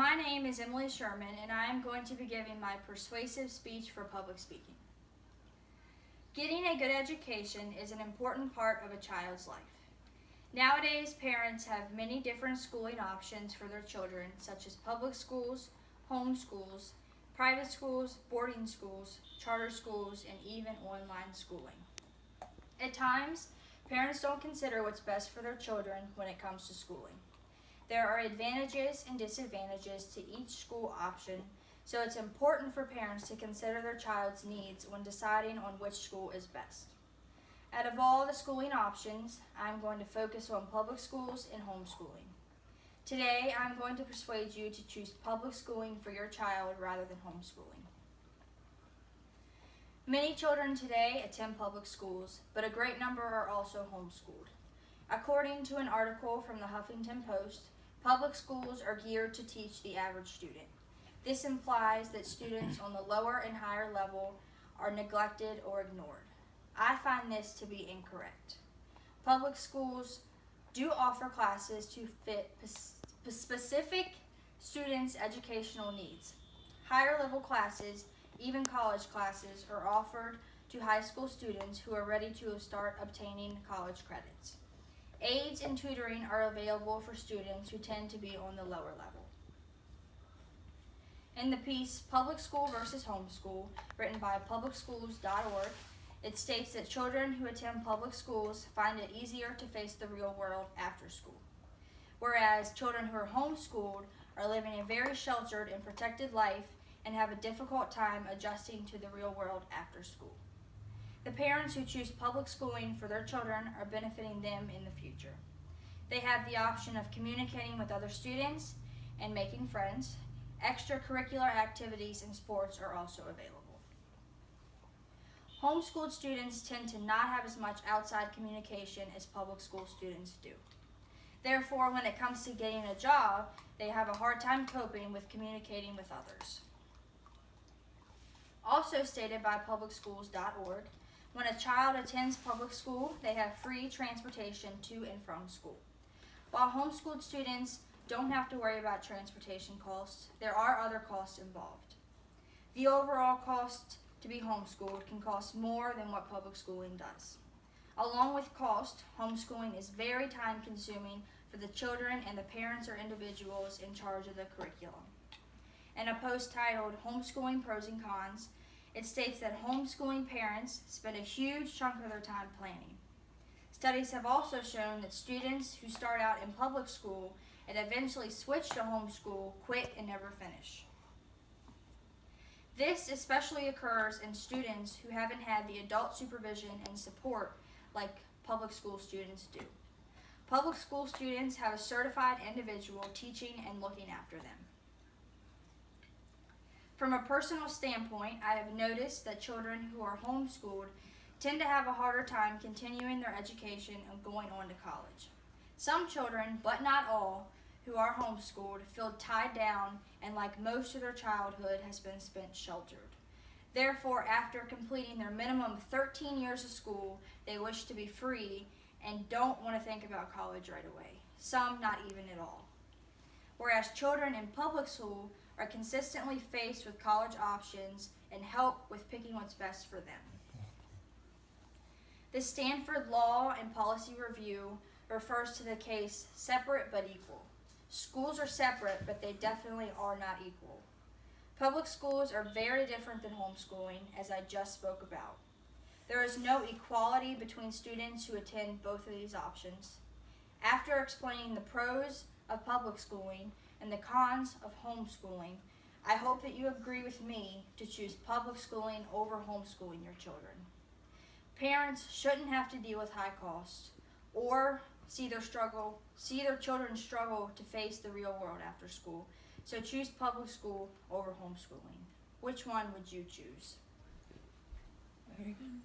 My name is Emily Sherman, and I am going to be giving my persuasive speech for public speaking. Getting a good education is an important part of a child's life. Nowadays, parents have many different schooling options for their children, such as public schools, home schools, private schools, boarding schools, charter schools, and even online schooling. At times, parents don't consider what's best for their children when it comes to schooling. There are advantages and disadvantages to each school option, so it's important for parents to consider their child's needs when deciding on which school is best. Out of all the schooling options, I'm going to focus on public schools and homeschooling. Today, I'm going to persuade you to choose public schooling for your child rather than homeschooling. Many children today attend public schools, but a great number are also homeschooled. According to an article from the Huffington Post, public schools are geared to teach the average student. This implies that students on the lower and higher level are neglected or ignored. I find this to be incorrect. Public schools do offer classes to fit specific students' educational needs. Higher level classes, even college classes, are offered to high school students who are ready to start obtaining college credits. Aids and tutoring are available for students who tend to be on the lower level. In the piece, Public School versus Homeschool, written by publicschools.org, it states that children who attend public schools find it easier to face the real world after school, whereas children who are homeschooled are living a very sheltered and protected life and have a difficult time adjusting to the real world after school. The parents who choose public schooling for their children are benefiting them in the future. They have the option of communicating with other students and making friends. Extracurricular activities and sports are also available. Homeschooled students tend to not have as much outside communication as public school students do. Therefore, when it comes to getting a job, they have a hard time coping with communicating with others. Also stated by publicschools.org, when a child attends public school, they have free transportation to and from school. While homeschooled students don't have to worry about transportation costs, there are other costs involved. The overall cost to be homeschooled can cost more than what public schooling does. Along with cost, homeschooling is very time consuming for the children and the parents or individuals in charge of the curriculum. In a post titled Homeschooling Pros and Cons, it states that homeschooling parents spend a huge chunk of their time planning. Studies have also shown that students who start out in public school and eventually switch to homeschool quit and never finish. This especially occurs in students who haven't had the adult supervision and support like public school students do. Public school students have a certified individual teaching and looking after them. From a personal standpoint, I have noticed that children who are homeschooled tend to have a harder time continuing their education and going on to college. Some children, but not all, who are homeschooled feel tied down and, like most of their childhood, has been spent sheltered. Therefore, after completing their minimum 13 years of school, they wish to be free and don't want to think about college right away. Some not even at all. Whereas children in public school are consistently faced with college options and help with picking what's best for them. The Stanford Law and Policy Review refers to the case separate but equal. Schools are separate, but they definitely are not equal. Public schools are very different than homeschooling, as I just spoke about. There is no equality between students who attend both of these options. After explaining the pros of public schooling and the cons of homeschooling, I hope that you agree with me to choose public schooling over homeschooling your children. Parents shouldn't have to deal with high costs or see their children struggle to face the real world after school. So choose public school over homeschooling. Which one would you choose? Very good.